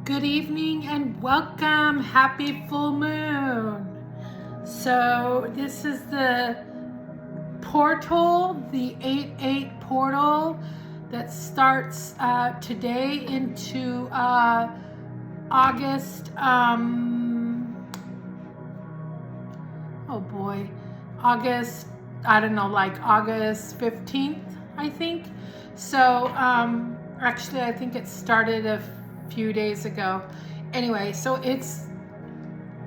Good evening and welcome. Happy full moon. So this is the portal, the 8/8 portal that starts today into August. Oh boy, August. I don't know, like August 15th, I think. So actually, I think it started a few days ago. Anyway, so it's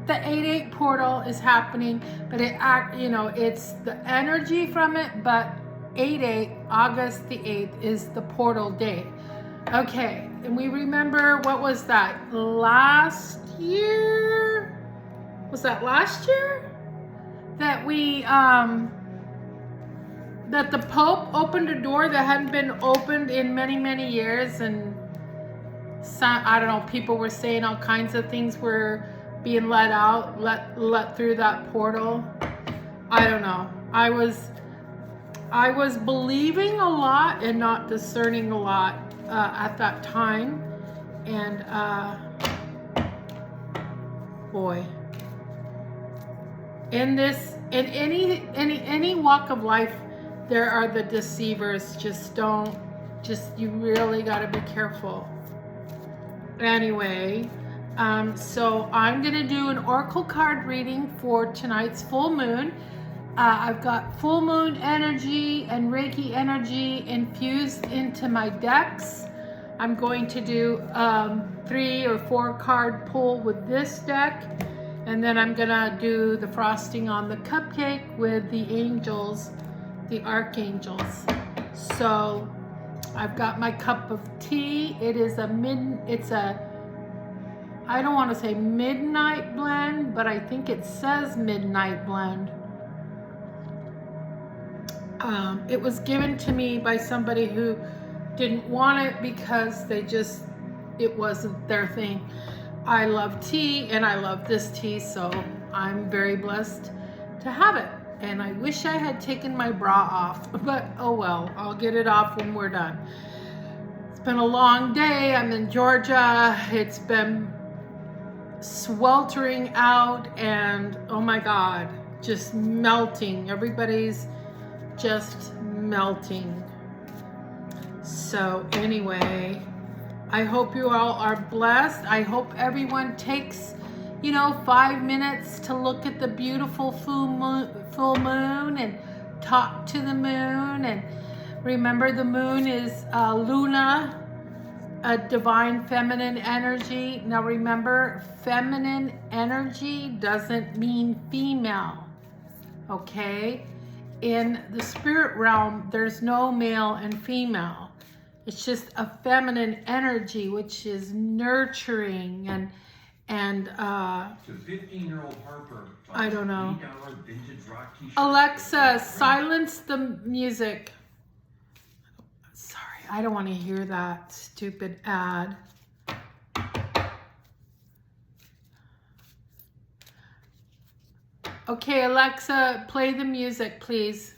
the 8/8 portal is happening, but it's the energy from it, but 8/8, August the 8th is the portal day. Okay, and we remember, what was that? Last year? Was that last year? That we that the Pope opened a door that hadn't been opened in many, many years, and I don't know, people were saying all kinds of things were being let through that portal. I don't know. I was believing a lot and not discerning a lot at that time, and boy, in any walk of life, there are the deceivers. You really got to be careful. Anyway, so I'm going to do an oracle card reading for tonight's full moon. I've got full moon energy and Reiki energy infused into my decks. I'm going to do 3 or 4 card pull with this deck, and then I'm going to do the frosting on the cupcake with the angels, the archangels. So I've got my cup of tea. I don't want to say midnight blend, but I think it says midnight blend. It was given to me by somebody who didn't want it because it wasn't their thing. I love tea and I love this tea, so I'm very blessed to have it. And I wish I had taken my bra off, but oh well, I'll get it off when we're done. It's been a long day. I'm in Georgia. It's been sweltering out and oh my God, just melting. Everybody's just melting. So anyway, I hope you all are blessed. I hope everyone takes 5 minutes to look at the beautiful full moon and talk to the moon. And remember, the moon is Luna, a divine feminine energy. Now remember, feminine energy doesn't mean female, okay? In the spirit realm, there's no male and female. It's just a feminine energy, which is nurturing and to 15-year-old Harper, I don't know. Alexa, silence the music. Sorry, I don't want to hear that stupid ad. Okay, Alexa, play the music, please.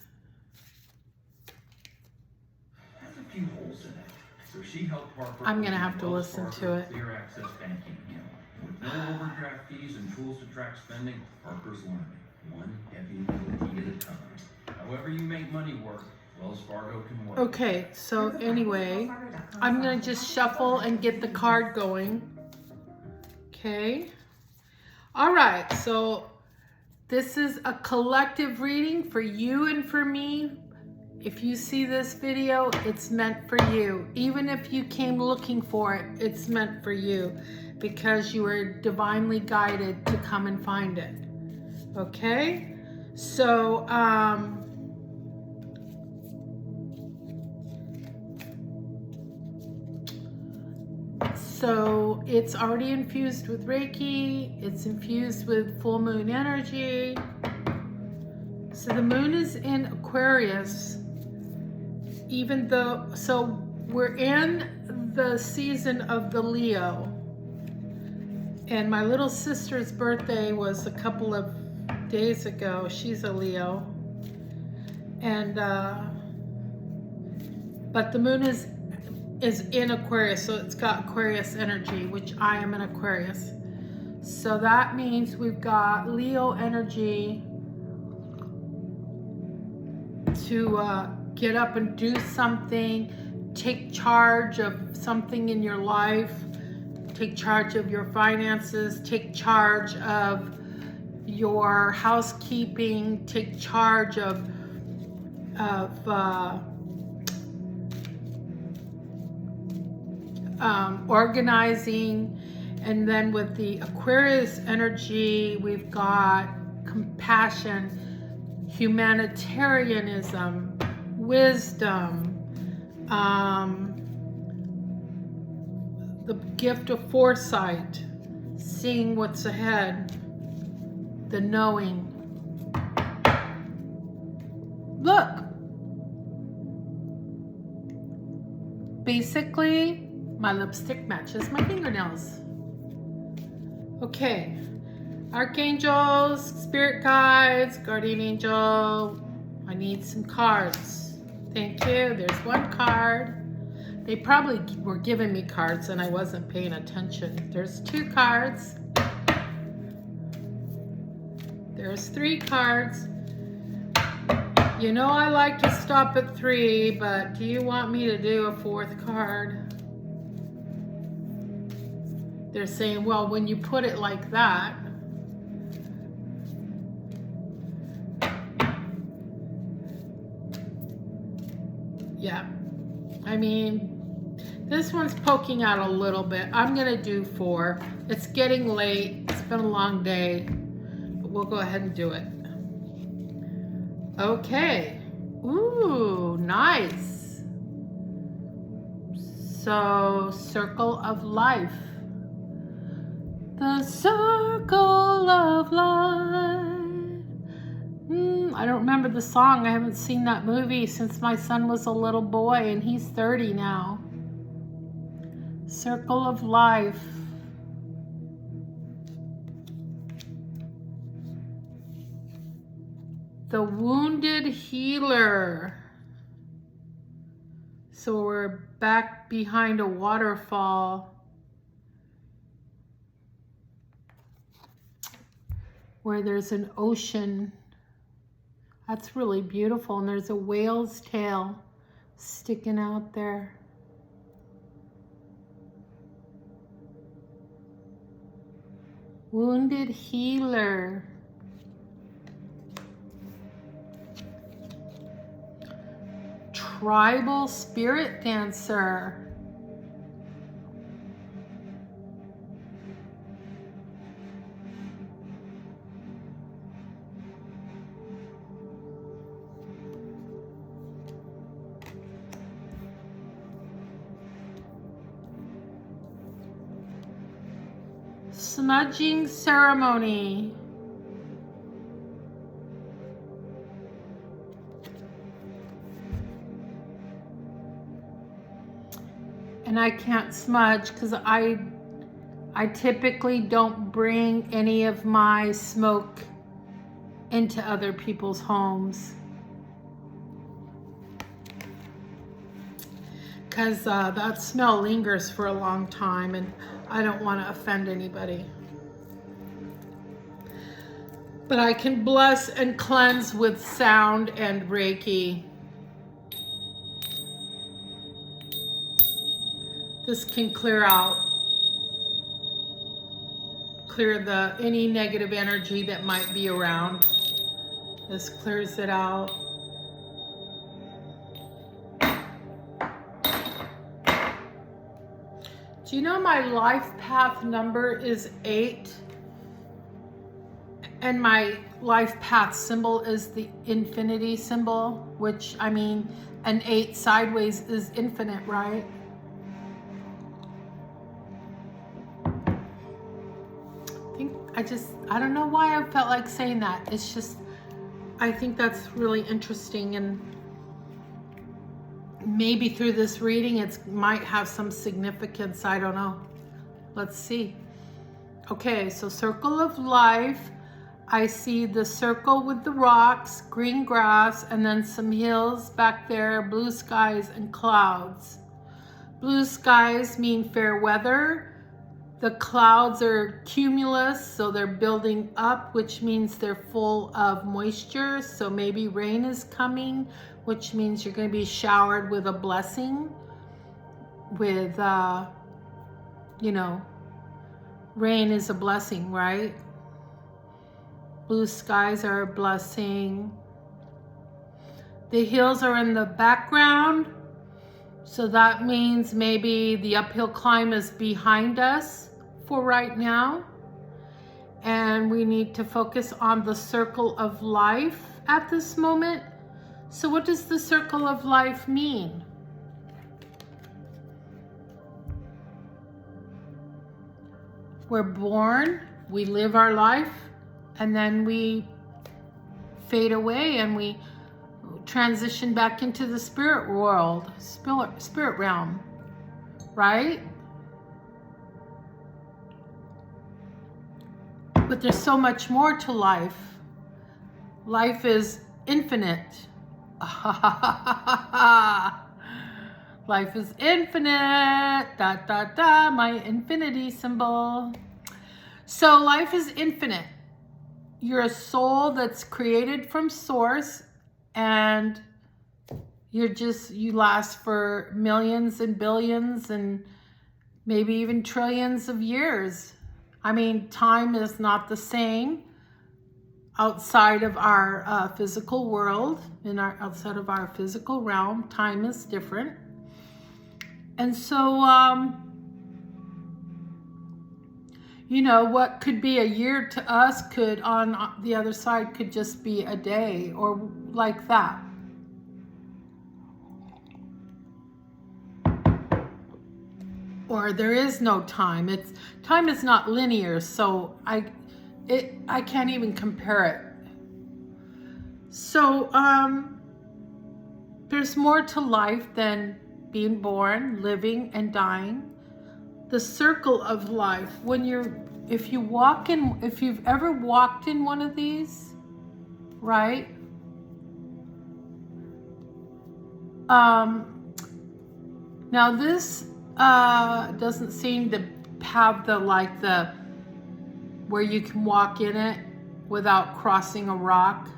Has a few holes in it, so she helped Harper. I'm gonna have to listen to it. Clear access banking. With no overdraft fees and tools to track spending, Harper's learning one heavy key at a time. However you make money work, Wells Fargo can work. Okay, so anyway, I'm gonna just shuffle and get the card going. Okay. All right, so this is a collective reading for you and for me. If you see this video, it's meant for you. Even if you came looking for it, it's meant for you because you were divinely guided to come and find it. Okay? So, so it's already infused with Reiki. It's infused with full moon energy. So the moon is in Aquarius, so we're in the season of the Leo. And my little sister's birthday was a couple of days ago. She's a Leo. And, but the moon is is in Aquarius, so it's got Aquarius energy, which I am an Aquarius. So that means we've got Leo energy to get up and do something, take charge of something in your life, take charge of your finances, take charge of your housekeeping, take charge of organizing. And then with the Aquarius energy, we've got compassion, humanitarianism, wisdom, the gift of foresight, seeing what's ahead, the knowing. Look, basically my lipstick matches my fingernails. Okay, archangels, spirit guides, guardian angel. I need some cards. Thank you. There's one card. They probably were giving me cards and I wasn't paying attention. There's 2 cards. There's 3 cards. You know I like to stop at 3, but do you want me to do a 4th card? They're saying, well, when you put it like that, yeah, I mean, this one's poking out a little bit. I'm gonna do 4. It's getting late. It's been a long day, but we'll go ahead and do it. Okay. Ooh, nice. So, circle of life. The circle of life. I don't remember the song. I haven't seen that movie since my son was a little boy, and he's 30 now. Circle of life. The wounded healer. So we're back behind a waterfall where there's an ocean. That's really beautiful. And there's a whale's tail sticking out there. Wounded healer. Tribal spirit dancer. Smudging ceremony. And I can't smudge because I typically don't bring any of my smoke into other people's homes. Because that smell lingers for a long time and I don't want to offend anybody. But I can bless and cleanse with sound and Reiki. This can clear any negative energy that might be around. This clears it out. Do you know my life path number is 8? And my life path symbol is the infinity symbol, which, I mean, an 8 sideways is infinite, right? I don't know why I felt like saying that. It's just, I think that's really interesting, and maybe through this reading it might have some significance. I don't know. Let's see. Okay, so circle of life. I see the circle with the rocks, green grass, and then some hills back there, blue skies and clouds. Blue skies mean fair weather. The clouds are cumulus, so they're building up, which means they're full of moisture. So maybe rain is coming, which means you're going to be showered with a blessing. With, you know, rain is a blessing, right? Blue skies are a blessing. The hills are in the background. So that means maybe the uphill climb is behind us for right now. And we need to focus on the circle of life at this moment. So what does the circle of life mean? We're born, we live our life, and then we fade away and we transition back into the spirit world, spirit realm, right? But there's so much more to life. Life is infinite. Life is infinite. Da, da, da, my infinity symbol. So life is infinite. You're a soul that's created from source, and you last for millions and billions and maybe even trillions of years. I mean, time is not the same outside of our physical world, outside of our physical realm. Time is different. And so, you know, what could be a year to us could, on the other side, could just be a day or like that. Or there is no time. Time is not linear, so I can't even compare it. So there's more to life than being born, living, and dying. The circle of life. If you've ever walked in one of these, right? Now this doesn't seem to have the where you can walk in it without crossing a rock.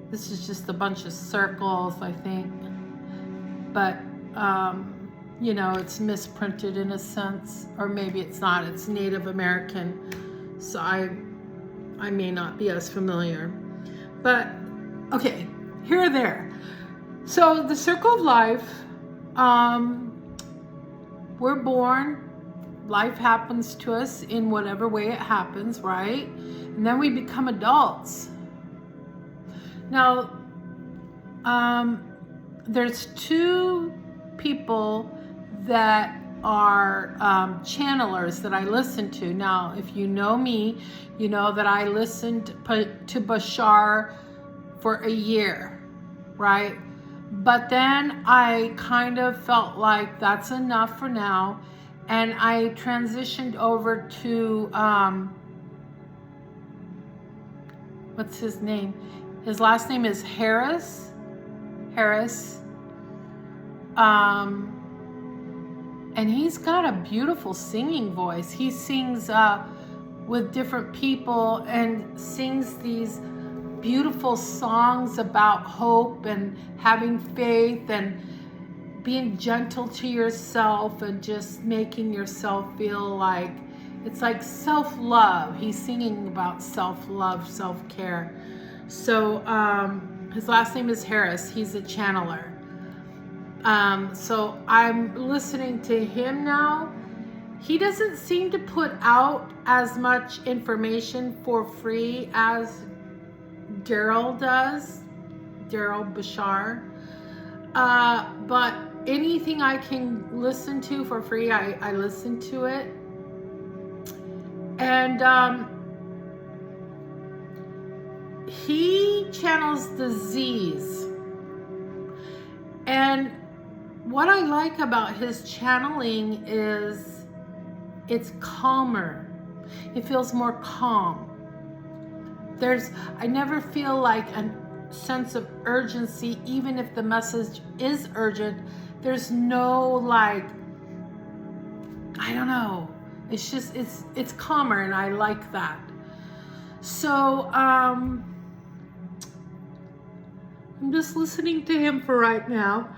This is just a bunch of circles, I think. But you know, it's misprinted in a sense, or maybe it's not. It's Native American, so I may not be as familiar. But okay, here or there. So the circle of life. We're born, life happens to us in whatever way it happens, right? And then we become adults. Now, there's two people that are channelers that I listen to. Now, if you know me, you know that I listened to Bashar for a year, right? But then I kind of felt like that's enough for now, and I transitioned over to what's his name? His last name is Harris. And he's got a beautiful singing voice. He sings with different people and sings these beautiful songs about hope and having faith and being gentle to yourself and just making yourself feel like it's like self-love. He's singing about self-love, self-care. So his last name is Harris. He's a channeler. So I'm listening to him now. He doesn't seem to put out as much information for free as Daryl does, Daryl Bashar. But anything I can listen to for free, I listen to it. And he channels the Z's. And what I like about his channeling is it's calmer. It feels more calm. I never feel like a sense of urgency, even if the message is urgent. there's no like, I don't know. It's just, it's calmer, and I like that. So, I'm just listening to him for right now.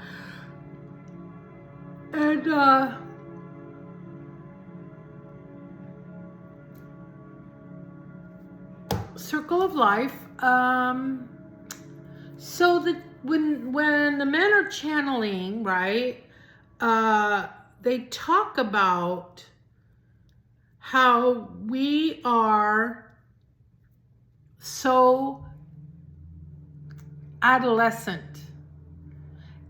And, Circle of Life. So that when the men are channeling, right, they talk about how we are so adolescent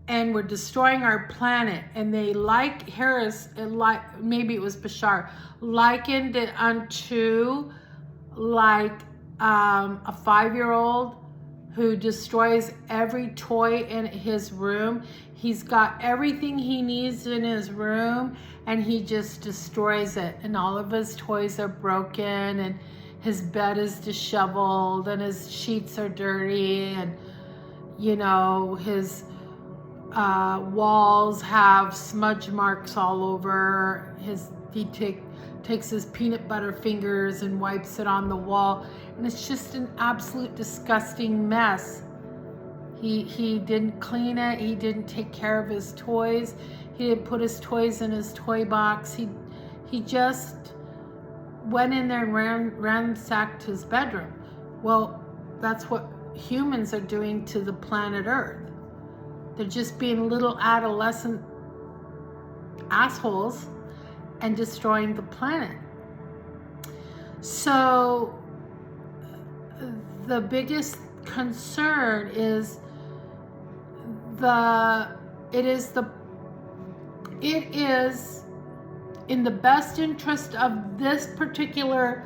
and we're destroying our planet, and they like Harris, like maybe it was Bashar, likened it unto like a 5-year-old who destroys every toy in his room. He's got everything he needs in his room, and he just destroys it, and all of his toys are broken, and his bed is disheveled, and his sheets are dirty, and you know, his walls have smudge marks all over. He takes his peanut butter fingers and wipes it on the wall, and it's just an absolute disgusting mess. He didn't clean it. He didn't take care of his toys. He didn't put his toys in his toy box. He just went in there and ransacked his bedroom. Well, that's what humans are doing to the planet Earth. They're just being little adolescent assholes and destroying the planet. So the biggest concern is it is in the best interest of this particular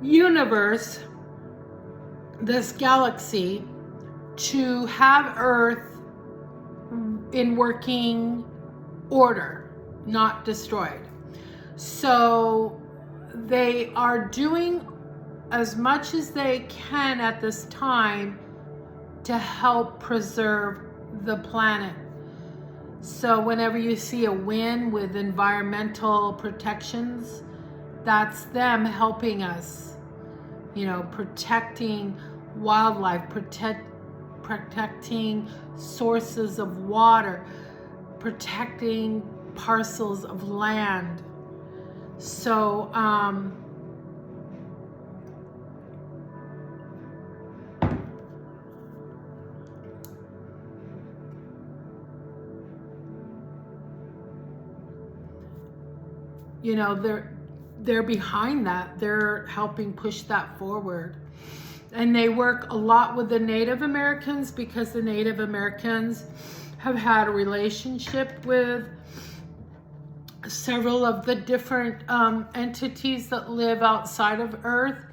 universe, this galaxy, to have Earth in working order, not destroyed. So they are doing as much as they can at this time to help preserve the planet. So whenever you see a win with environmental protections, that's them helping us, you know, protecting wildlife, protecting sources of water, protecting parcels of land. So you know, they're behind that. They're helping push that forward. And they work a lot with the Native Americans, because the Native Americans have had a relationship with several of the different entities that live outside of Earth.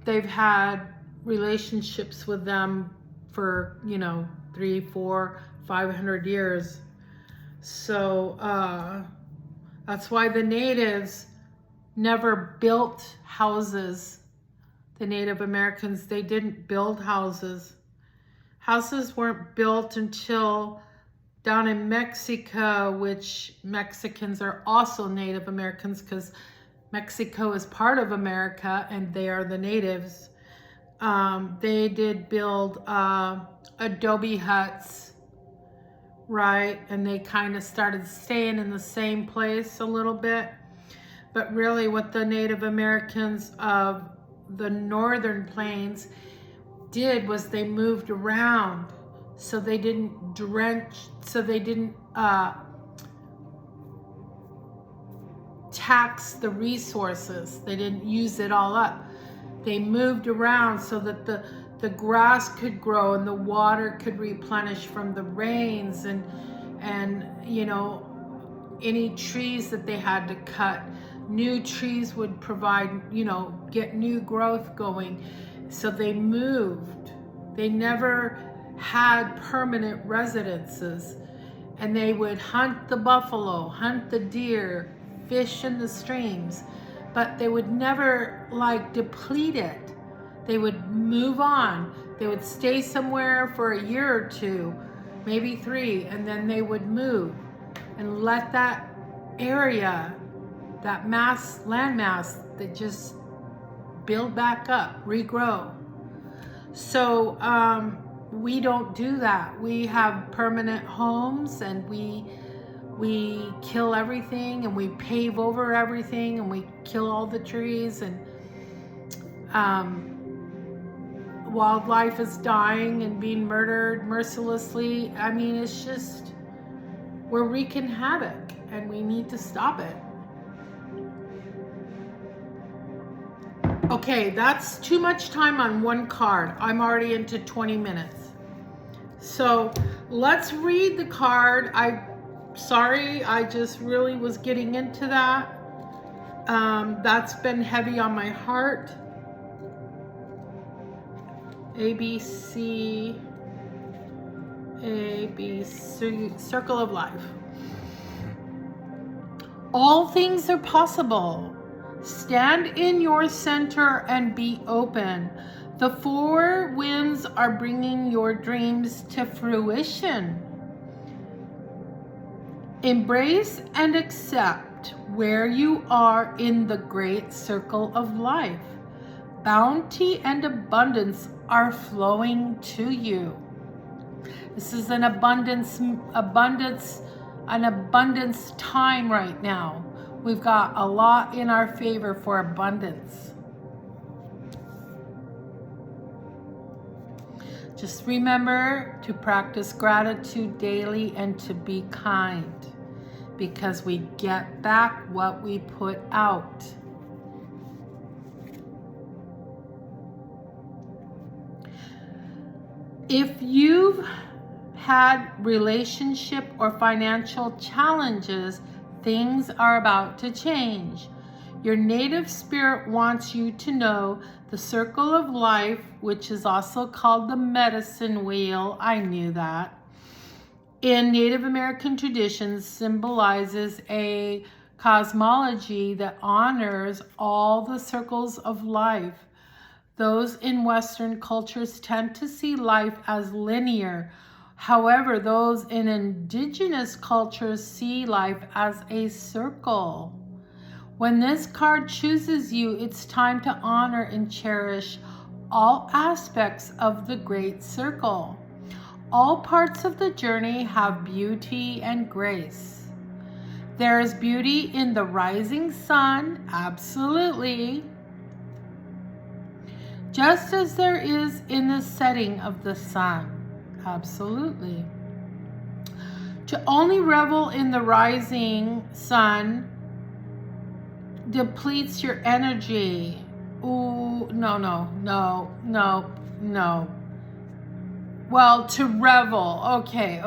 They've had relationships with them for, you know, 300, 400, 500 years. So that's why the natives never built houses. The Native Americans, they didn't build houses. Houses weren't built until down in Mexico, which Mexicans are also Native Americans, because Mexico is part of America and they are the natives. They did build adobe huts, right? And they kind of started staying in the same place a little bit. But really what the Native Americans of the northern plains did was they moved around, so they didn't tax the resources. They didn't use it all up. They moved around so that the grass could grow and the water could replenish from the rains, and you know, any trees that they had to cut, new trees would provide, you know, get new growth going. So they moved. They never had permanent residences, and they would hunt the buffalo, hunt the deer, fish in the streams, but they would never like deplete it. They would move on. They would stay somewhere for a year or two, maybe 3, and then they would move and let that area, that landmass, that just build back up, regrow. So we don't do that. We have permanent homes, and we kill everything, and we pave over everything, and we kill all the trees, and wildlife is dying and being murdered mercilessly. I mean, it's just, we're wreaking havoc, and we need to stop it. Okay, that's too much time on one card. I'm already into 20 minutes. So let's read the card. Sorry, I just really was getting into that. That's been heavy on my heart. ABC, Circle of Life. All things are possible. Stand in your center and be open. The 4 winds are bringing your dreams to fruition. Embrace and accept where you are in the great circle of life. Bounty and abundance are flowing to you. This is an abundance time right now. We've got a lot in our favor for abundance. Just remember to practice gratitude daily and to be kind, because we get back what we put out. If you've had relationship or financial challenges, things are about to change. Your native spirit wants you to know the circle of life, which is also called the medicine wheel. I knew that. In Native American traditions, symbolizes a cosmology that honors all the circles of life. Those in Western cultures tend to see life as linear. However, those in indigenous cultures see life as a circle. When this card chooses you, it's time to honor and cherish all aspects of the great circle. All parts of the journey have beauty and grace. There is beauty in the rising sun, absolutely. Just as there is in the setting of the sun, absolutely. To only revel in the rising sun depletes your energy. Ooh, no. Well, to revel, okay.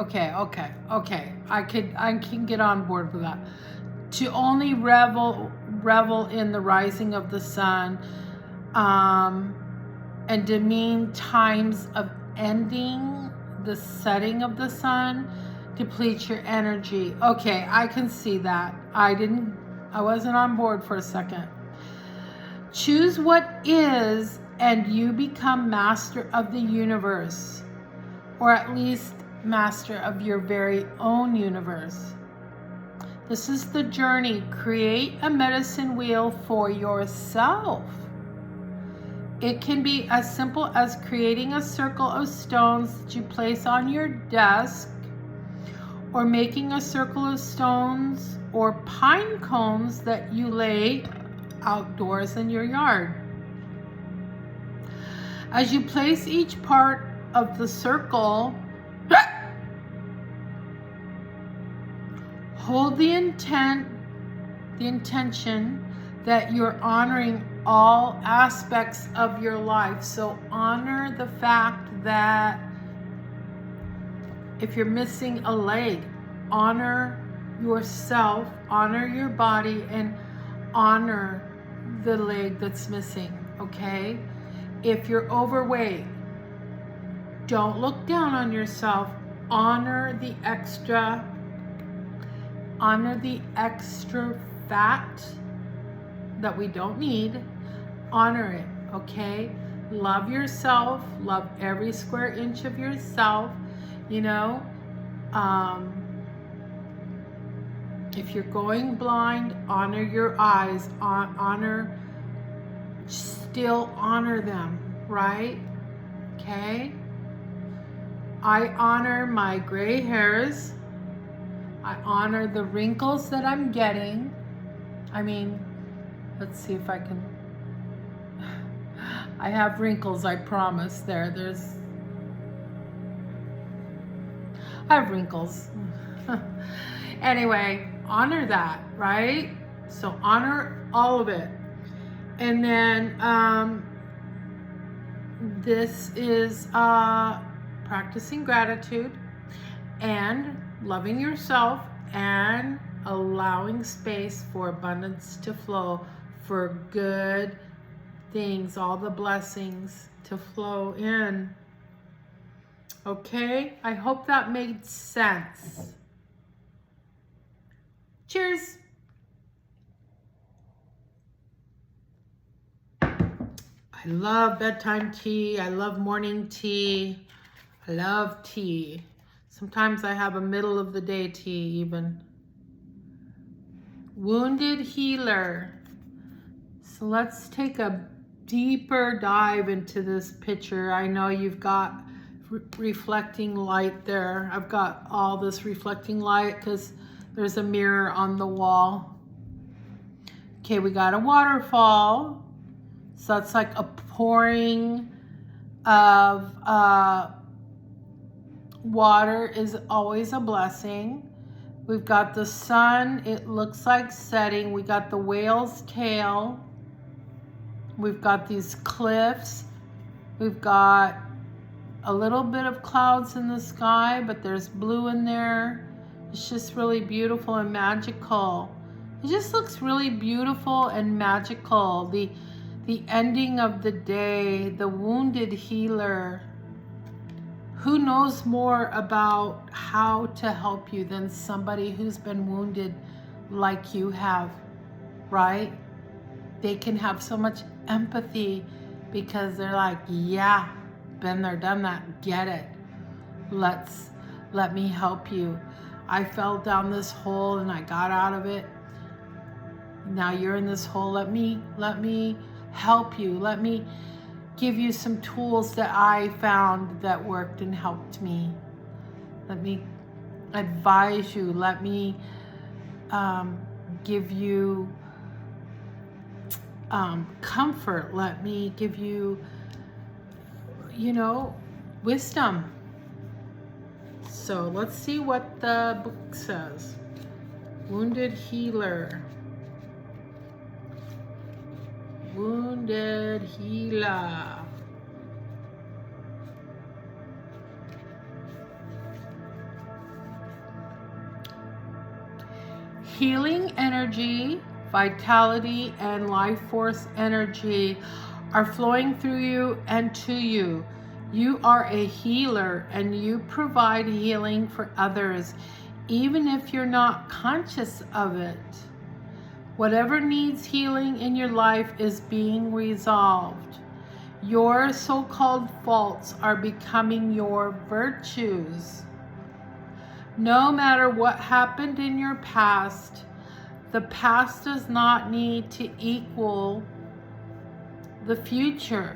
I can get on board with that. To only revel in the rising of the sun, and demean times of ending the setting of the sun depletes your energy. Okay, I can see that. I wasn't on board for a second. Choose what is, and you become master of the universe, or at least master of your very own universe. This is the journey. Create a medicine wheel for yourself. It can be as simple as creating a circle of stones that you place on your desk, or making a circle of stones or pine cones that you lay outdoors in your yard. As you place each part of the circle, hold the intention that you're honoring all aspects of your life. So honor the fact that if you're missing a leg, honor yourself, honor your body, and honor the leg that's missing, okay? If you're overweight, don't look down on yourself. Honor the extra fat that we don't need. Honor it, okay? Love yourself. Love every square inch of yourself. You know, If you're going blind, honor your eyes, still honor them, right? Okay? I honor my gray hairs. I honor the wrinkles that I'm getting. I mean, let's see if I can. I have wrinkles, I promise. I have wrinkles. Anyway, honor that, right? So honor all of it. And then this is practicing gratitude and loving yourself and allowing space for abundance to flow, for good things, all the blessings to flow in. Okay, I hope that made sense. Cheers. I love bedtime tea. I love morning tea. I love tea. Sometimes I have a middle of the day tea even. Wounded healer. So let's take a deeper dive into this picture. I know you've got reflecting light there. I've got all this reflecting light because there's a mirror on the wall. Okay, we got a waterfall. So that's like a pouring of water is always a blessing. We've got the sun, it looks like setting. We got the whale's tail. We've got these cliffs. We've got a little bit of clouds in the sky, but there's blue in there. It's just really beautiful and magical. It just looks really beautiful and magical. The ending of the day, the wounded healer. Who knows more about how to help you than somebody who's been wounded like you have, right? They can have so much empathy because they're like, yeah, been there, done that, get it. Let me help you. I fell down this hole and I got out of it. Now you're in this hole. Let me help you. Let me give you some tools that I found that worked and helped me. Let me advise you. Let me give you comfort. Let me give you, wisdom. So let's see what the book says. Wounded healer. Wounded healer. Healing energy, vitality, and life force energy are flowing through you and to you. You are a healer and you provide healing for others, even if you're not conscious of it. Whatever needs healing in your life is being resolved. Your so-called faults are becoming your virtues. No matter what happened in your past, the past does not need to equal the future.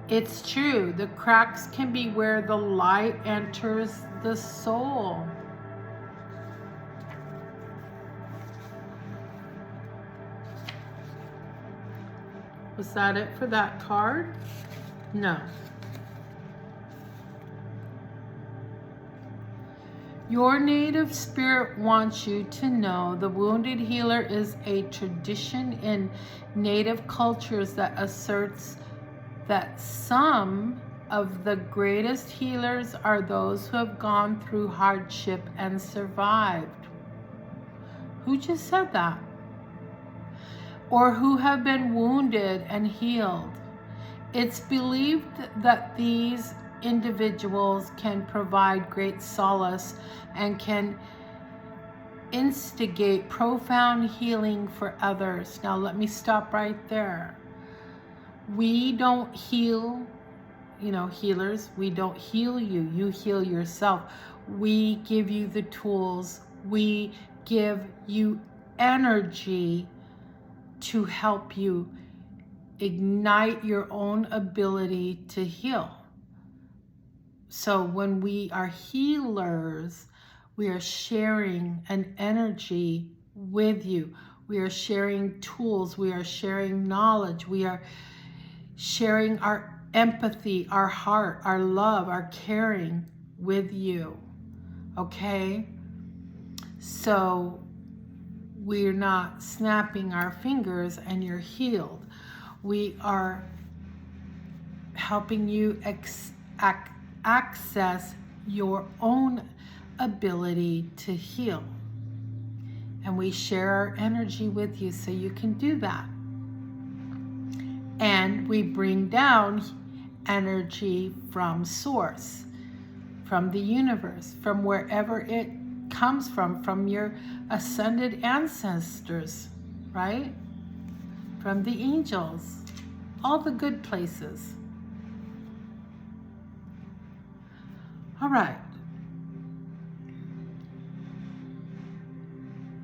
It's true, the cracks can be where the light enters the soul. Was that it for that card? No. Your native spirit wants you to know the wounded healer is a tradition in native cultures that asserts that some of the greatest healers are those who have gone through hardship and survived. Who just said that? Or who have been wounded and healed. It's believed that these individuals can provide great solace and can instigate profound healing for others. Now let me stop right there. We don't heal, healers. We don't heal you. You heal yourself. We give you the tools. We give you energy to help you ignite your own ability to heal. So when we are healers, we are sharing an energy with you. We are sharing tools. We are sharing knowledge. We are sharing our empathy, our heart, our love, our caring with you. Okay? So we're not snapping our fingers and you're healed. We are helping you access your own ability to heal. And we share our energy with you so you can do that. And we bring down energy from source, from the universe, from wherever it comes from your ascended ancestors, right? From the angels, all the good places. All right.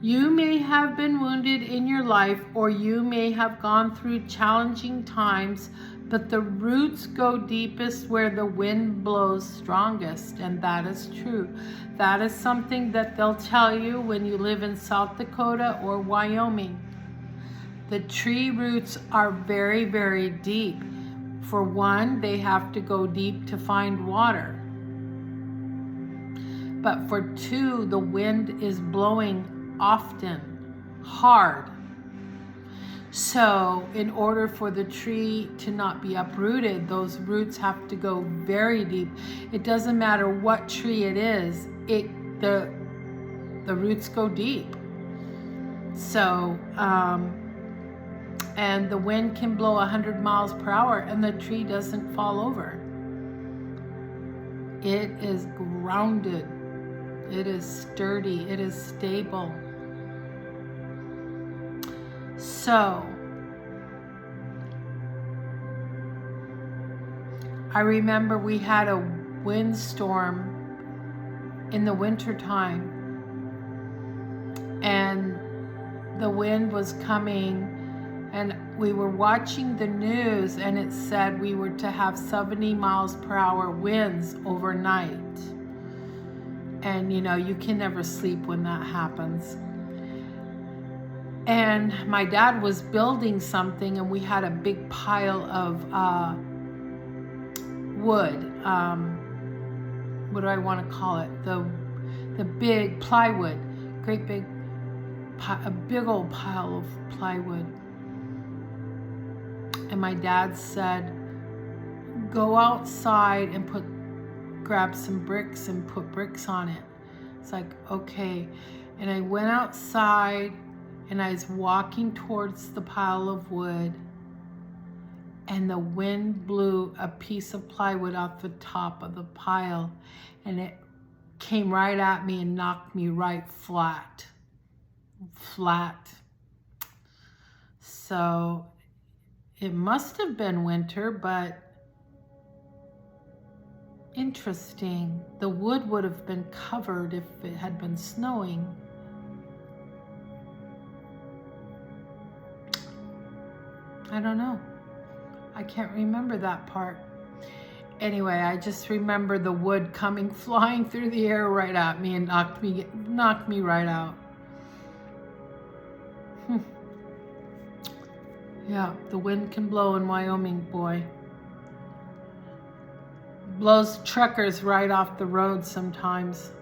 You may have been wounded in your life, or you may have gone through challenging times, but the roots go deepest where the wind blows strongest, and that is true. That is something that they'll tell you when you live in South Dakota or Wyoming. The tree roots are very, very deep. For one, they have to go deep to find water. But for two, the wind is blowing often, hard. So in order for the tree to not be uprooted, those roots have to go very deep. It doesn't matter what tree it is, the roots go deep. So, and the wind can blow 100 miles per hour and the tree doesn't fall over. It is grounded. It is sturdy. It is stable. So, I remember we had a windstorm in the wintertime, and the wind was coming, and we were watching the news, and it said we were to have 70 miles per hour winds overnight. And you know, you can never sleep when that happens. And my dad was building something, and we had a big pile of wood. What do I want to call it? The big plywood, great big, a big old pile of plywood. And my dad said, "Go outside and grab some bricks and put bricks on it." It's like, okay. And I went outside, and I was walking towards the pile of wood, and the wind blew a piece of plywood off the top of the pile, and it came right at me and knocked me right flat. So it must have been winter, but interesting. The wood would have been covered if it had been snowing. I don't know. I can't remember that part. Anyway, I just remember the wood coming flying through the air right at me and knocked me right out. Yeah, the wind can blow in Wyoming, boy. Blows truckers right off the road sometimes.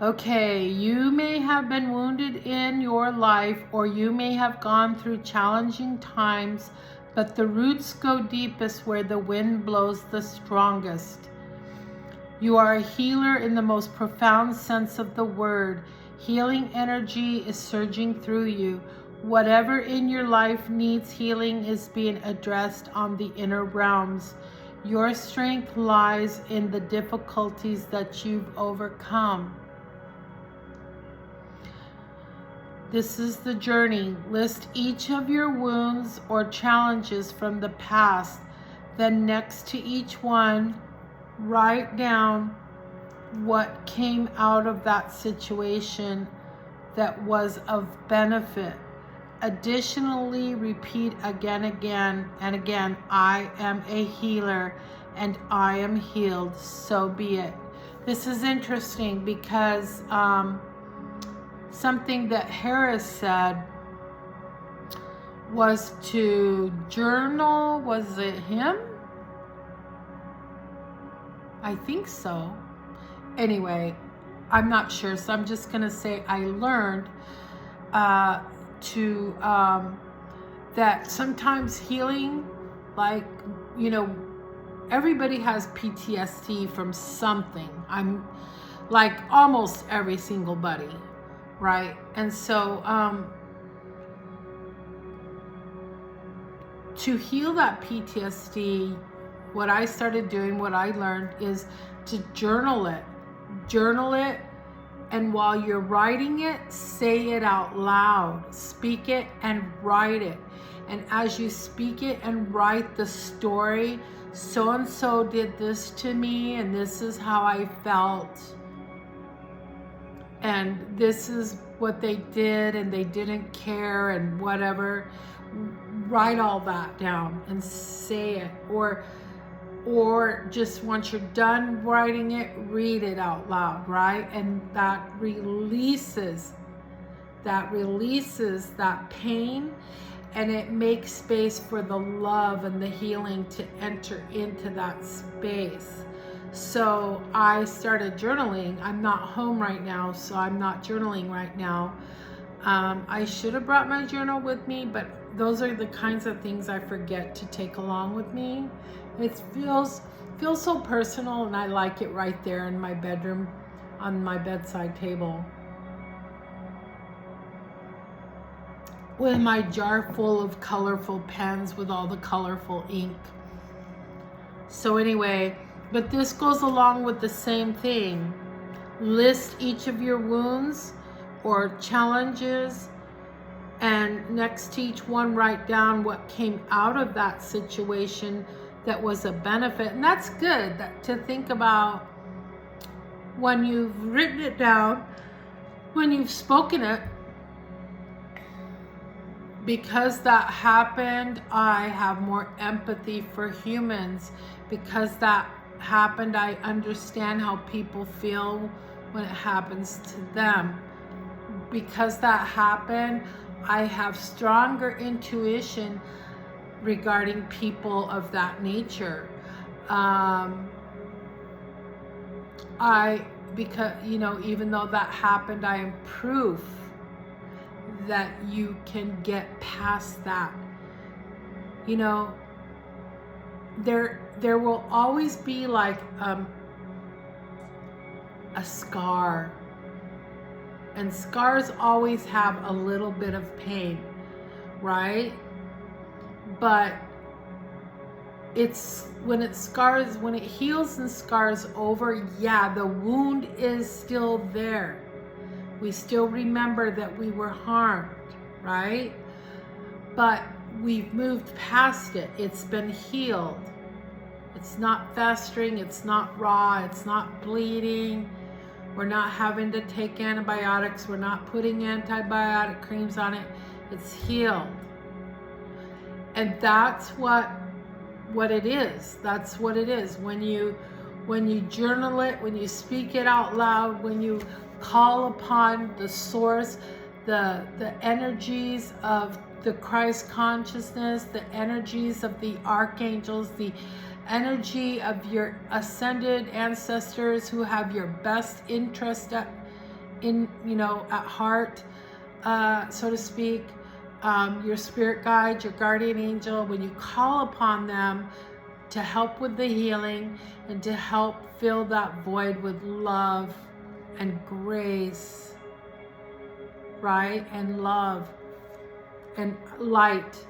Okay, you may have been wounded in your life, or you may have gone through challenging times, but the roots go deepest where the wind blows the strongest. You are a healer in the most profound sense of the word. Healing energy is surging through you. Whatever in your life needs healing is being addressed on the inner realms. Your strength lies in the difficulties that you've overcome. This is the journey. List each of your wounds or challenges from the past Then next to each one, write down what came out of that situation that was of benefit. Additionally, repeat again and again, I am a healer and I am healed, so be it. This is interesting because something that Harris said was to journal. Was it him? I think so. Anyway, I'm not sure, so I'm just gonna say I learned that sometimes healing, like, you know, everybody has PTSD from something. I'm like almost every single buddy, right? And so to heal that PTSD, what I started doing, what I learned is to journal it. Journal it, and while you're writing it, say it out loud. Speak it and write it. And as you speak it and write the story, so-and-so did this to me, and this is how I felt. And this is what they did, and they didn't care, and whatever. Write all that down and say it. Or just once you're done writing it, read it out loud, right? And that releases that pain, and it makes space for the love and the healing to enter into that space. So I started journaling. I'm not home right now, so I'm not journaling right now. I should have brought my journal with me, but those are the kinds of things I forget to take along with me. It feels so personal, and I like it right there in my bedroom on my bedside table with my jar full of colorful pens with all the colorful ink. So anyway, but this goes along with the same thing. List each of your wounds or challenges, and next to each one, write down what came out of that situation that was a benefit. And that's good to think about when you've written it down, when you've spoken it. Because that happened, I have more empathy for humans. Because that happened, I understand how people feel when it happens to them. Because that happened, I have stronger intuition regarding people of that nature. Because, you know, even though that happened, I am proof that you can get past that. You know, there will always be like a scar, and scars always have a little bit of pain, right? But it's when it heals and scars over, yeah, the wound is still there. We still remember that we were harmed, right? But we've moved past it. It's been healed. It's not festering. It's not raw. It's not bleeding. We're not having to take antibiotics. We're not putting antibiotic creams on it. It's healed. And that's what it is. That's what it is. When you journal it, when you speak it out loud, when you call upon the source, the energies of the Christ consciousness, the energies of the archangels, the energy of your ascended ancestors who have your best interest at heart, so to speak, your spirit guide, your guardian angel, when you call upon them to help with the healing and to help fill that void with love and grace, right? And love and light.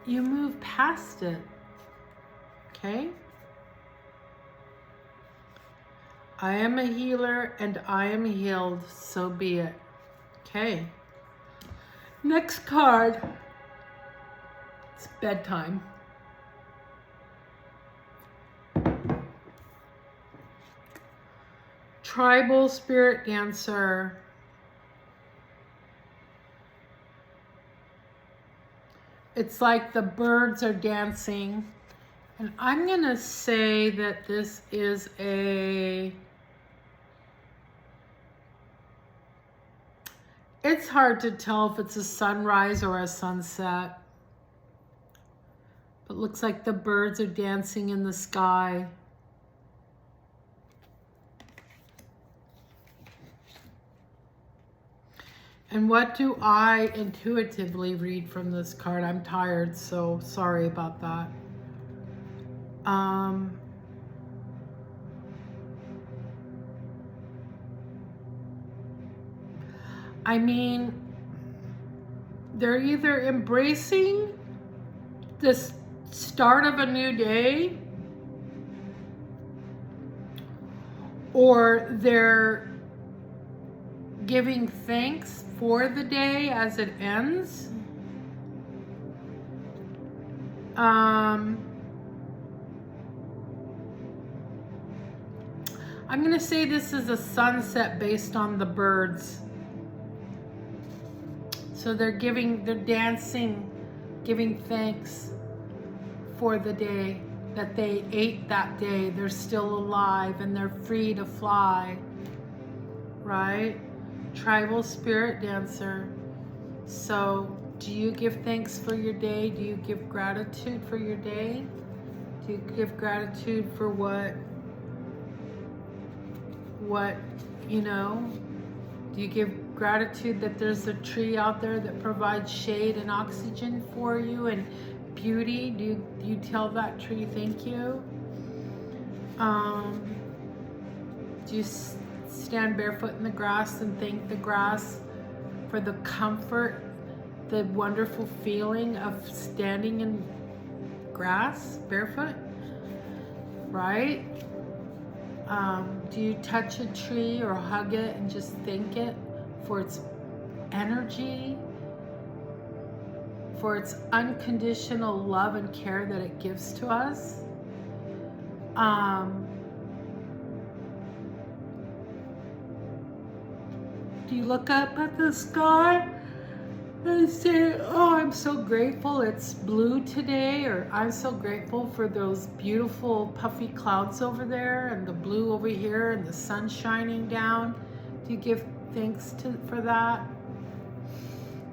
You move past it, okay? I am a healer and I am healed, so be it. Okay. Next card It's bedtime. Tribal spirit dancer. It's like the birds are dancing. And I'm going to say that this is it's hard to tell if it's a sunrise or a sunset. But it looks like the birds are dancing in the sky. And what do I intuitively read from this card? I'm tired, so sorry about that. I mean, they're either embracing the start of a new day, or they're giving thanks for the day as it ends. I'm going to say this is a sunset based on the birds. So they're dancing, giving thanks for the day that they ate that day. They're still alive and they're free to fly, right? Tribal spirit dancer. So do you give thanks for your day? Do you give gratitude for your day? Do you give gratitude for what, you know? Do you give gratitude that there's a tree out there that provides shade and oxygen for you and beauty? Do you tell that tree thank you? Do you stand barefoot in the grass and thank the grass for the comfort, the wonderful feeling of standing in grass barefoot, right? Do you touch a tree or hug it and just thank it for its energy, for its unconditional love and care that it gives to us? Do you look up at the sky and say, oh, I'm so grateful it's blue today, or I'm so grateful for those beautiful puffy clouds over there and the blue over here and the sun shining down? Do you give thanks for that?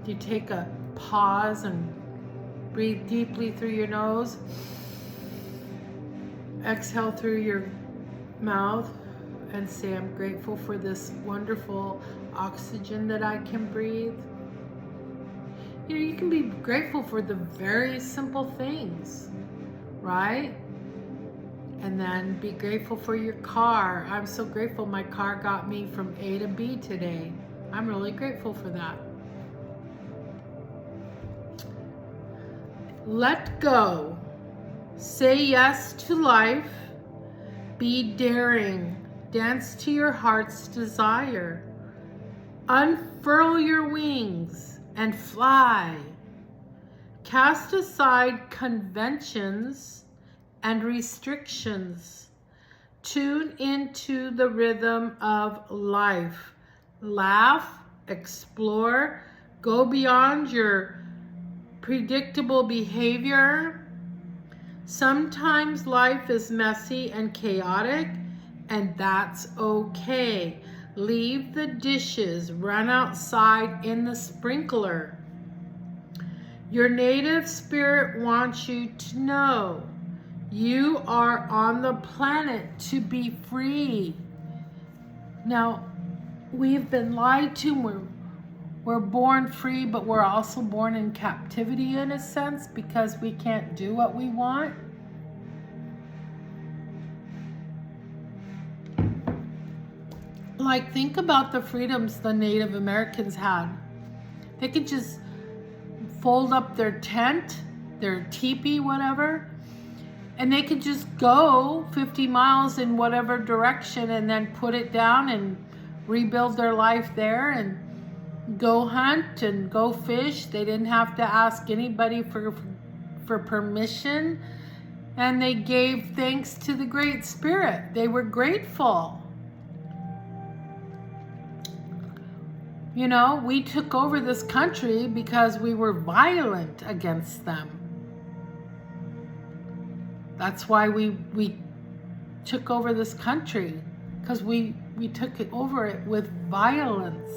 Do you take a pause and breathe deeply through your nose? Exhale through your mouth and say, I'm grateful for this wonderful oxygen that I can breathe. You know, you can be grateful for the very simple things, right? And then be grateful for your car. I'm so grateful my car got me from A to B today. I'm really grateful for that. Let go. Say yes to life. Be daring. Dance to your heart's desire. Unfurl your wings and fly. Cast aside conventions and restrictions. Tune into the rhythm of life. Laugh, explore, go beyond your predictable behavior. Sometimes life is messy and chaotic, and that's okay. Leave the dishes, run outside in the sprinkler. Your native spirit wants you to know you are on the planet to be free. Now, we've been lied to. We're born free, but we're also born in captivity in a sense because we can't do what we want. Like, think about the freedoms the Native Americans had. They could just fold up their tent, their teepee, whatever, and they could just go 50 miles in whatever direction and then put it down and rebuild their life there and go hunt and go fish. They didn't have to ask anybody for for permission, and they gave thanks to the Great Spirit. They were grateful. You know, we took over this country because we were violent against them. That's why we took over this country, because we took it over it with violence.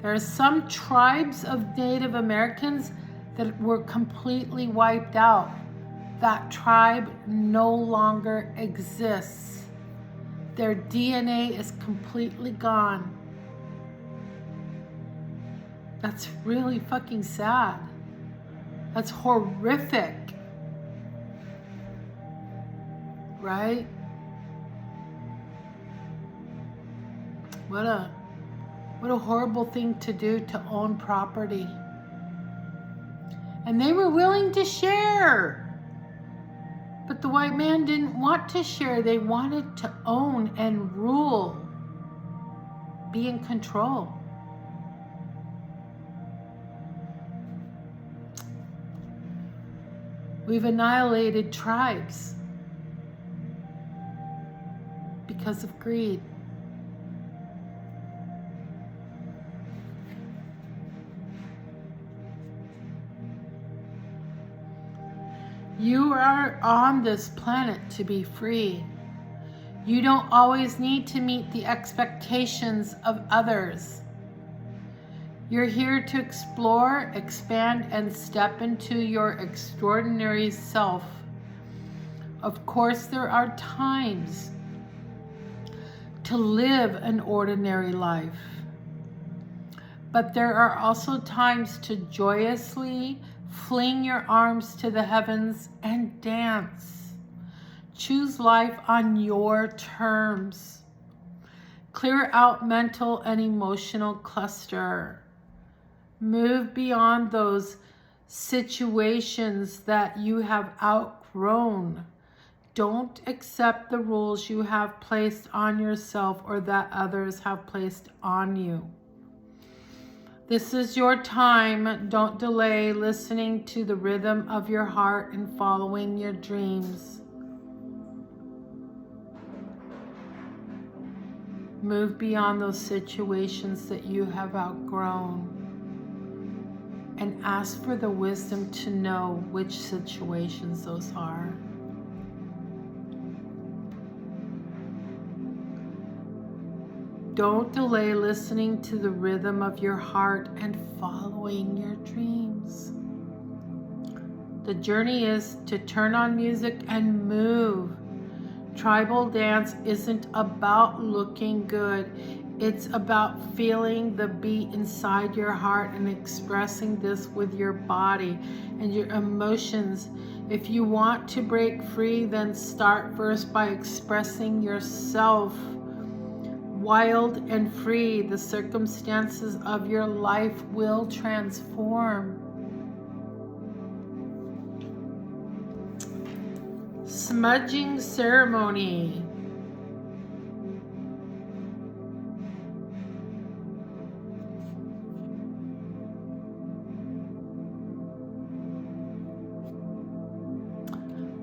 There are some tribes of Native Americans that were completely wiped out. That tribe no longer exists. Their DNA is completely gone. That's really fucking sad. That's horrific. Right? What a horrible thing to do, to own property. And they were willing to share. But the white man didn't want to share. They wanted to own and rule. Be in control. We've annihilated tribes because of greed. You are on this planet to be free. You don't always need to meet the expectations of others. You're here to explore, expand, and step into your extraordinary self. Of course, there are times to live an ordinary life, but there are also times to joyously fling your arms to the heavens and dance. Choose life on your terms. Clear out mental and emotional cluster. Move beyond those situations that you have outgrown. Don't accept the rules you have placed on yourself or that others have placed on you. This is your time. Don't delay listening to the rhythm of your heart and following your dreams. Move beyond those situations that you have outgrown and ask for the wisdom to know which situations those are. Don't delay listening to the rhythm of your heart and following your dreams. The journey is to turn on music and move. Tribal dance isn't about looking good. It's about feeling the beat inside your heart and expressing this with your body and your emotions. If you want to break free, then start first by expressing yourself. Wild and free, the circumstances of your life will transform. Smudging ceremony.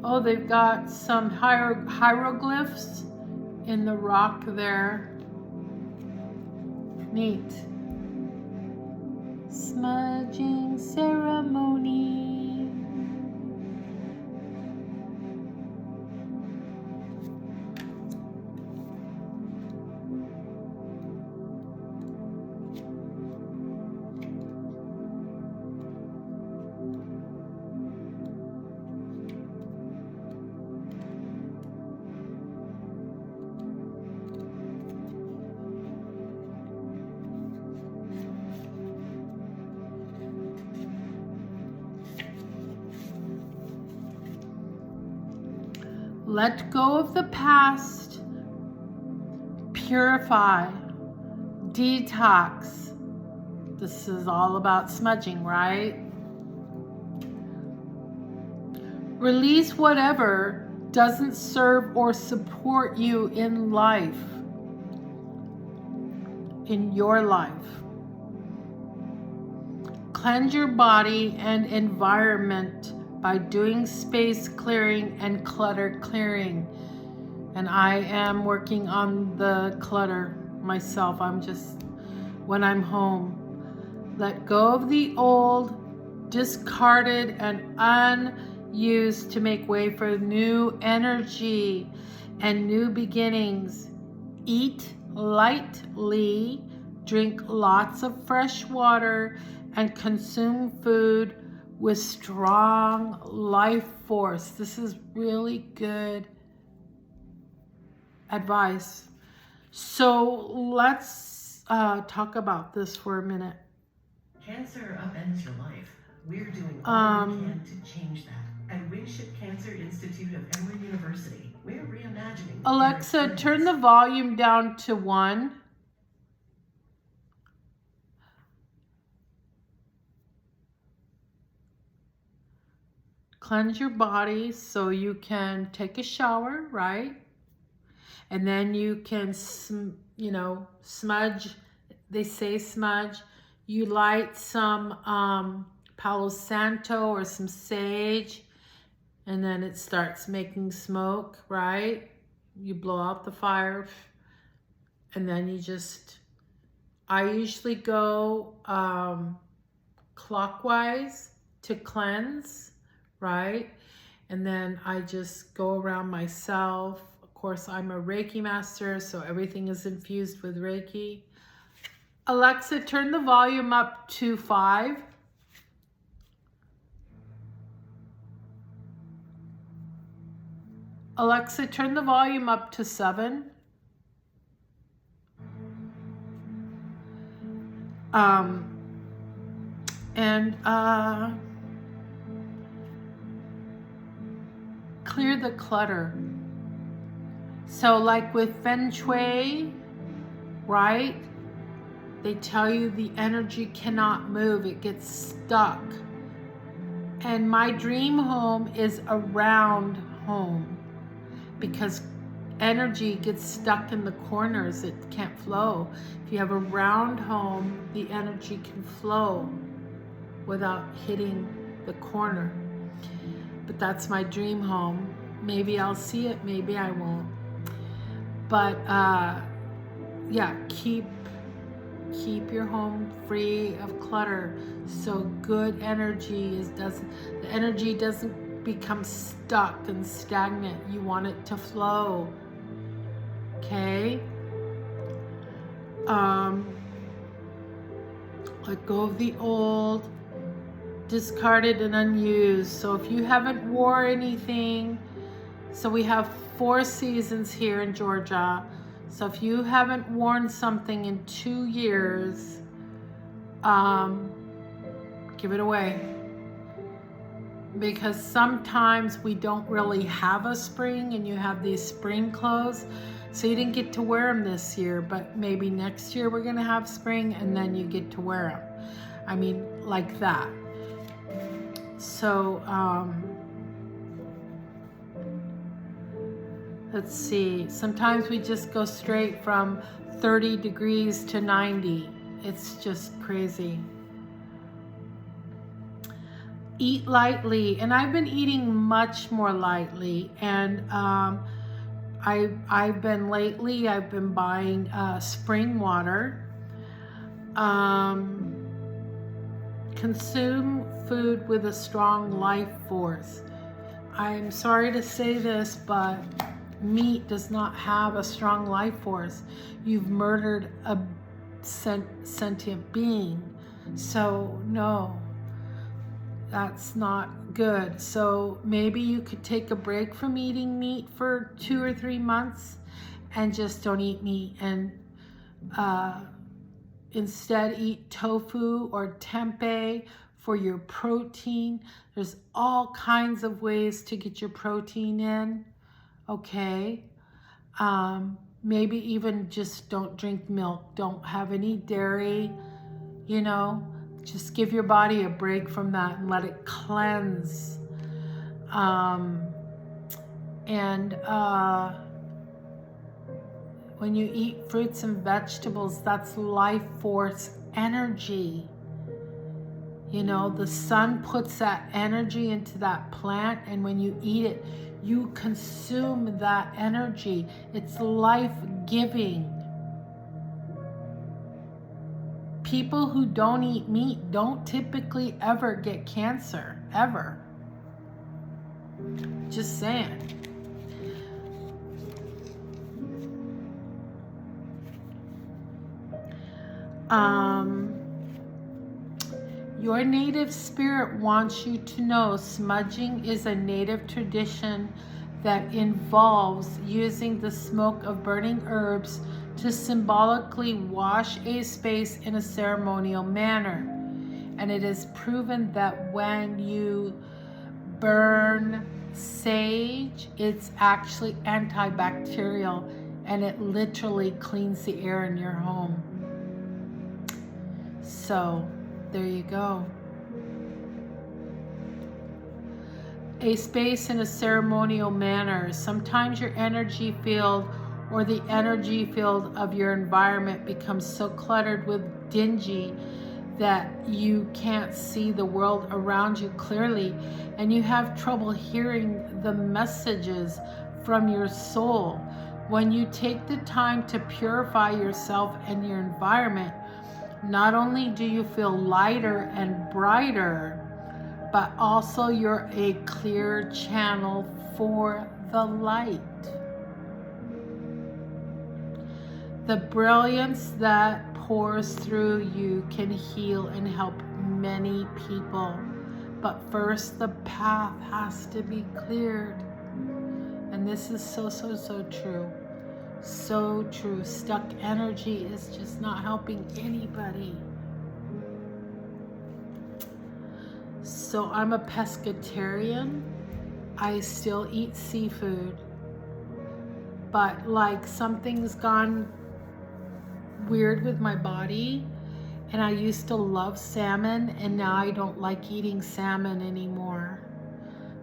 Oh, they've got some hieroglyphs in the rock there. Neat. Smudging ceremony. Let go of the past. Purify. Detox. This is all about smudging, right? Release whatever doesn't serve or support you in life. In your life. Cleanse your body and environment by doing space clearing and clutter clearing. And I am working on the clutter myself. When I'm home, let go of the old, discarded, and unused to make way for new energy and new beginnings. Eat lightly, drink lots of fresh water, and consume food with strong life force. This is really good advice. So let's talk about this for a minute. Cancer upends your life. We're doing all we can to change that. At Wingship Cancer Institute of Emory University, we're reimagining. Alexa, turn the volume down to 1. Cleanse your body so you can take a shower, right? And then you can, smudge. They say smudge. You light some Palo Santo or some sage, and then it starts making smoke, right? You blow out the fire, and then I usually go clockwise to cleanse, right? And then I just go around myself. Of course, I'm a Reiki master, so everything is infused with Reiki. Alexa, turn the volume up to 5. Alexa, turn the volume up to 7. Clear the clutter. So like with Feng Shui, right? They tell you the energy cannot move, it gets stuck. And my dream home is a round home because energy gets stuck in the corners, it can't flow. If you have a round home, the energy can flow without hitting the corner. But that's my dream home. Maybe I'll see it, maybe I won't. But yeah, keep your home free of clutter so good energy the energy doesn't become stuck and stagnant. You want it to flow. Okay? Let go of the old, discarded and unused. So if you haven't wore anything, so we have 4 seasons here in Georgia. So if you haven't worn something in 2 years, give it away. Because sometimes we don't really have a spring and you have these spring clothes. So you didn't get to wear them this year, but maybe next year we're gonna have spring and then you get to wear them. I mean, like that. So, let's see, sometimes we just go straight from 30 degrees to 90. It's just crazy. Eat lightly, and I've been eating much more lightly, and I've been buying spring water. Consume food with a strong life force. I'm sorry to say this, but meat does not have a strong life force. You've murdered a sentient being. So no, that's not good. So maybe you could take a break from eating meat for 2 or 3 months and just don't eat meat, and instead eat tofu or tempeh for your protein. There's all kinds of ways to get your protein in. Okay, maybe even just don't drink milk, don't have any dairy, just give your body a break from that and let it cleanse. When you eat fruits and vegetables, that's life force energy. You know, the sun puts that energy into that plant, and when you eat it, you consume that energy. It's life-giving. People who don't eat meat don't typically ever get cancer, ever. Just saying. Your native spirit wants you to know smudging is a native tradition that involves using the smoke of burning herbs to symbolically wash a space in a ceremonial manner. And it is proven that when you burn sage, it's actually antibacterial, and it literally cleans the air in your home. So there you go. A space in a ceremonial manner. Sometimes your energy field or the energy field of your environment becomes so cluttered with dingy that you can't see the world around you clearly, and you have trouble hearing the messages from your soul. When you take the time to purify yourself and your environment, not only do you feel lighter and brighter, but also you're a clear channel for the light. The brilliance that pours through you can heal and help many people. But first, the path has to be cleared. And this is so true. So true. Stuck energy is just not helping anybody. So I'm a pescatarian. I still eat seafood. But like something's gone weird with my body, and I used to love salmon, and now I don't like eating salmon anymore.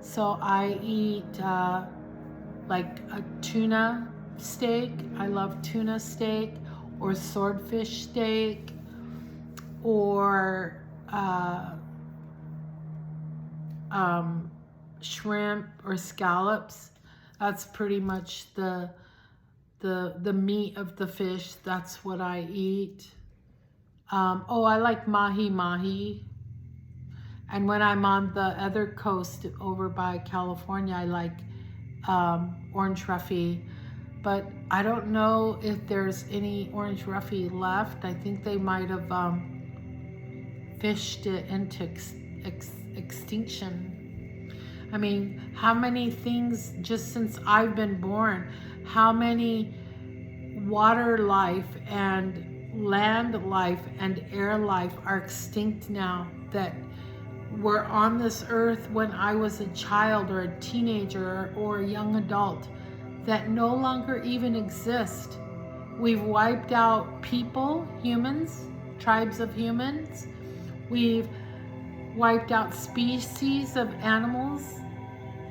So I eat like a tuna steak. I love tuna steak, or swordfish steak, or shrimp or scallops. That's pretty much the meat of the fish. That's what I eat. Oh, I like mahi. And when I'm on the other coast over by California, I like orange roughy. But I don't know if there's any orange roughy left. I think they might have fished it into extinction. I mean, how many things just since I've been born, how many water life and land life and air life are extinct now that were on this earth when I was a child or a teenager or a young adult, that no longer even exist. We've wiped out people, humans, tribes of humans. We've wiped out species of animals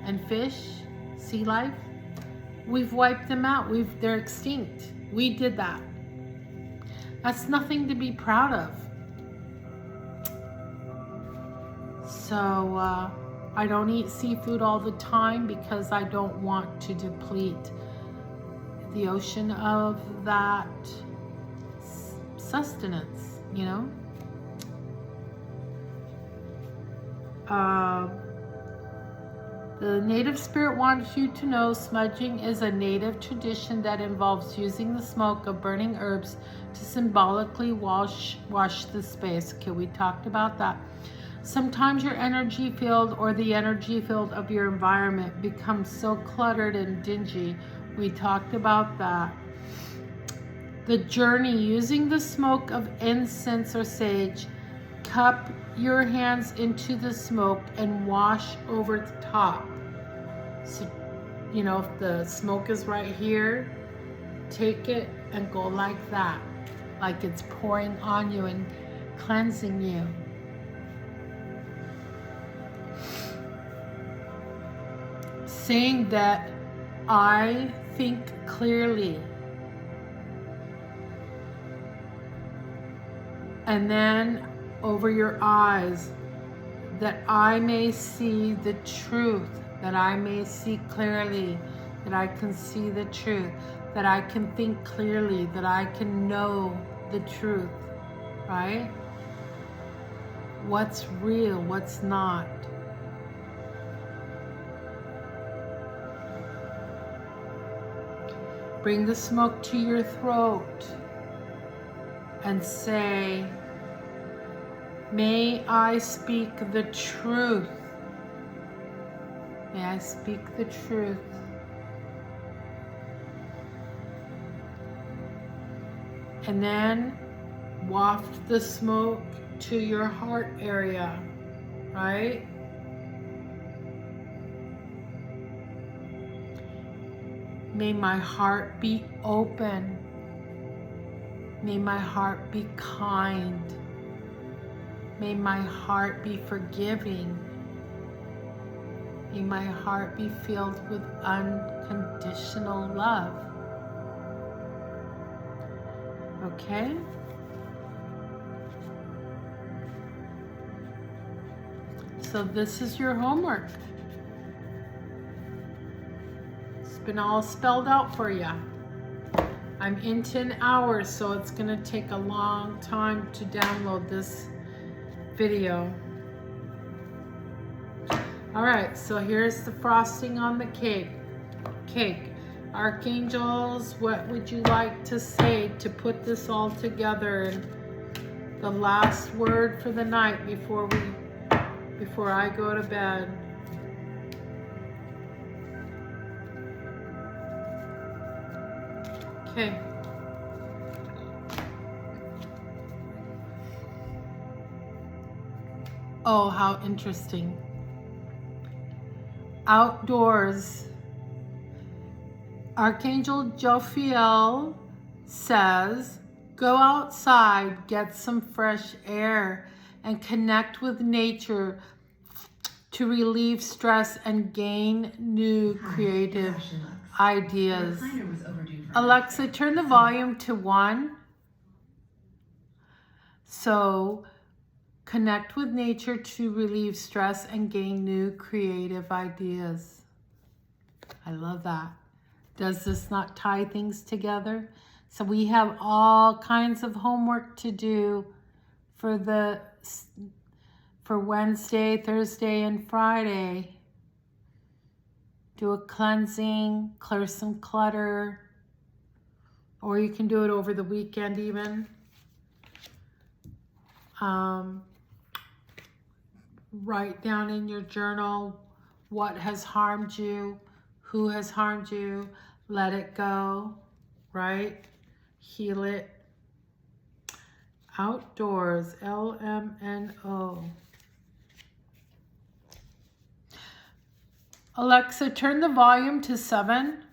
and fish, sea life. We've wiped them out. They're extinct. We did that. That's nothing to be proud of. So I don't eat seafood all the time because I don't want to deplete the ocean of that sustenance, you know? The native spirit wants you to know smudging is a native tradition that involves using the smoke of burning herbs to symbolically wash the space. Okay, we talked about that. Sometimes your energy field or the energy field of your environment becomes so cluttered and dingy. We talked about that. The journey using the smoke of incense or sage, cup your hands into the smoke and wash over the top. So, you know, if the smoke is right here, take it and go like that, like it's pouring on you and cleansing you. Saying that I think clearly. And then over your eyes, that I may see the truth, that I may see clearly, that I can see the truth, that I can think clearly, that I can know the truth, right? What's real, what's not. Bring the smoke to your throat and say, may I speak the truth. May I speak the truth. And then waft the smoke to your heart area, right? May my heart be open. May my heart be kind. May my heart be forgiving. May my heart be filled with unconditional love. Okay? So this is your homework. It's been all spelled out for you. I'm in 10 hours, so it's gonna take a long time to download this video. All right, so here's the frosting on the cake. Archangels, what would you like to say to put this all together? And the last word for the night before I go to bed. Okay. Oh, how interesting. Outdoors. Archangel Jophiel says, go outside, get some fresh air, and connect with nature to relieve stress and gain new creative ideas. Alexa, turn the volume to 1. So, connect with nature to relieve stress and gain new creative ideas. I love that. Does this not tie things together? So we have all kinds of homework to do for Wednesday, Thursday, and Friday. Do a cleansing, clear some clutter, or you can do it over the weekend even. Write down in your journal what has harmed you, who has harmed you, let it go, right? Heal it. Outdoors, LMNO. Alexa, turn the volume to 7.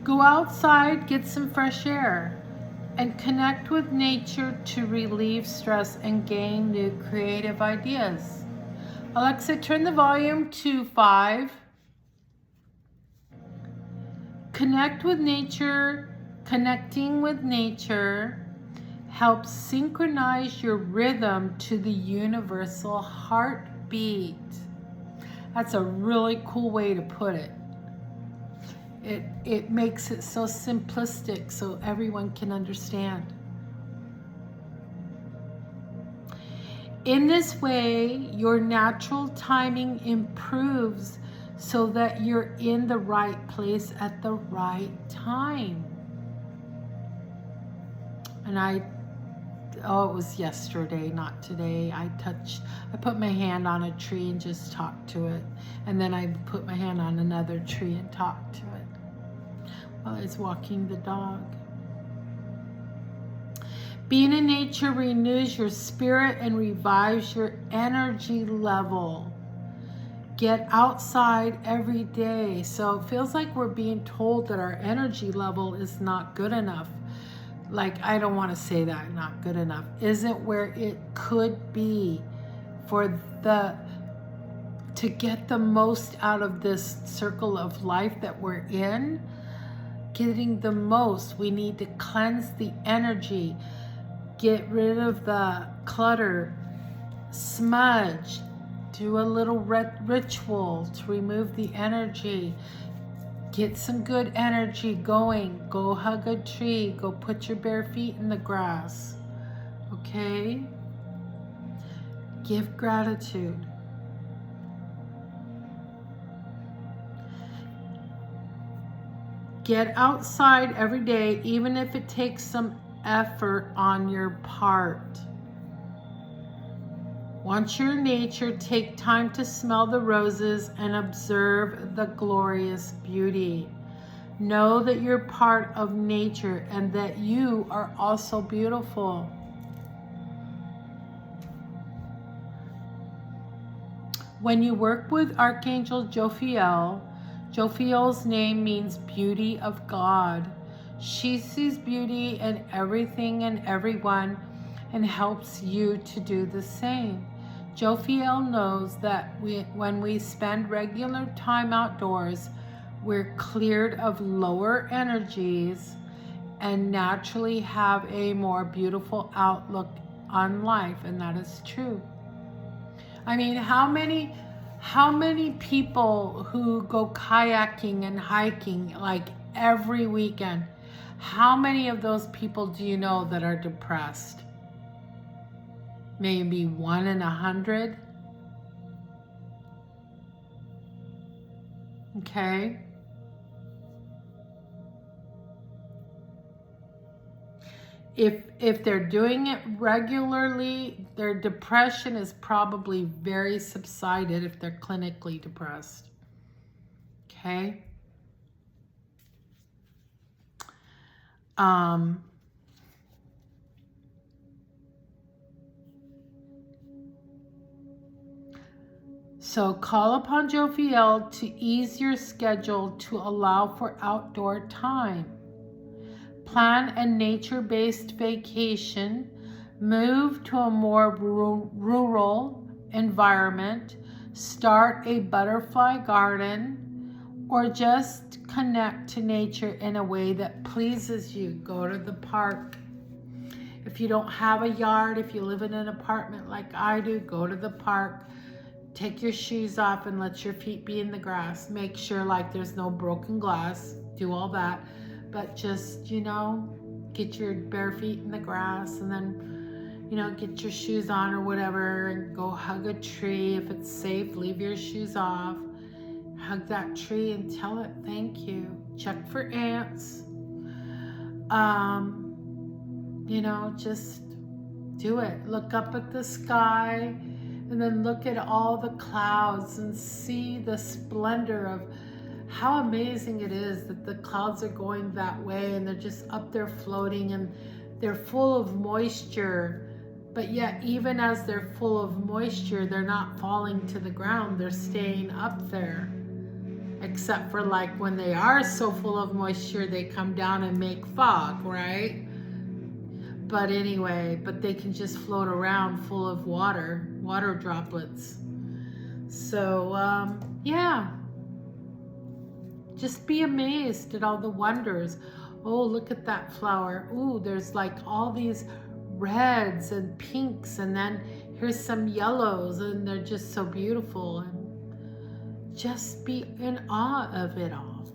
Go outside, get some fresh air, and connect with nature to relieve stress and gain new creative ideas. Alexa, turn the volume to 5. Connect with nature. Connecting with nature helps synchronize your rhythm to the universal heartbeat. That's a really cool way to put it. It makes it so simplistic so everyone can understand. In this way, your natural timing improves so that you're in the right place at the right time. And it was yesterday, not today. I put my hand on a tree and just talked to it. And then I put my hand on another tree and talked to it while I was walking the dog. Being in nature renews your spirit and revives your energy level. Get outside every day. So it feels like we're being told that our energy level is not good enough. Like, I don't want to say that, not good enough. Isn't where it could be to get the most out of this circle of life that we're in. Getting the most, we need to cleanse the energy. Get rid of the clutter. Smudge. Do a little ritual to remove the energy. Get some good energy going. Go hug a tree. Go put your bare feet in the grass. Okay? Give gratitude. Get outside every day, even if it takes some effort on your part. Want your nature, take time to smell the roses and observe the glorious beauty. Know that you're part of nature and that you are also beautiful. When you work with Archangel Jophiel's name means beauty of God. She sees beauty in everything and everyone and helps you to do the same. Jophiel knows that when we spend regular time outdoors, we're cleared of lower energies and naturally have a more beautiful outlook on life, and that is true. I mean, how many people who go kayaking and hiking like every weekend, how many of those people do you know that are depressed? Maybe 1 in 100. Okay. If they're doing it regularly, their depression is probably very subsided if they're clinically depressed. Okay. So call upon Jophiel to ease your schedule to allow for outdoor time. Plan a nature-based vacation. Move to a more rural environment. Start a butterfly garden. Or just connect to nature in a way that pleases you. Go to the park. If you don't have a yard, if you live in an apartment like I do, go to the park. Take your shoes off and let your feet be in the grass. Make sure like there's no broken glass. Do all that. But just, get your bare feet in the grass and then, get your shoes on or whatever and go hug a tree. If it's safe, leave your shoes off. Hug that tree and tell it thank you. Check for ants. Just do it. Look up at the sky. And then look at all the clouds and see the splendor of how amazing it is that the clouds are going that way and they're just up there floating and they're full of moisture. But yet, even as they're full of moisture, they're not falling to the ground. They're staying up there. Except for like when they are so full of moisture, they come down and make fog, right? But anyway, they can just float around full of water droplets. So, yeah. Just be amazed at all the wonders. Oh, look at that flower. Ooh, there's like all these reds and pinks, and then here's some yellows, and they're just so beautiful. And just be in awe of it all.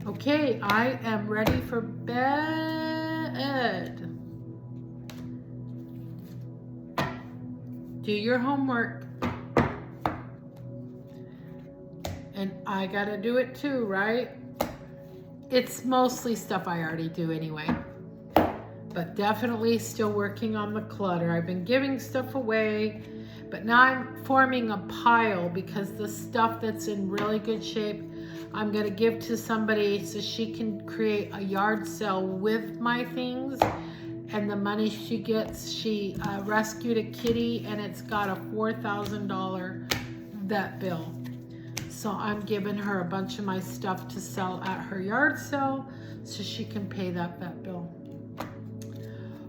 Okay, I am ready for bed. Do your homework. And I gotta do it too, right? It's mostly stuff I already do anyway. But definitely still working on the clutter. I've been giving stuff away, but now I'm forming a pile because the stuff that's in really good shape, I'm gonna give to somebody so she can create a yard sale with my things. And the money she gets, she rescued a kitty and it's got a $4,000 vet bill. So I'm giving her a bunch of my stuff to sell at her yard sale so she can pay that vet bill.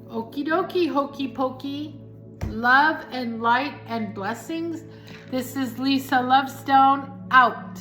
Okie dokie, hokey pokey. Love and light and blessings. This is Lisa Lovestone out.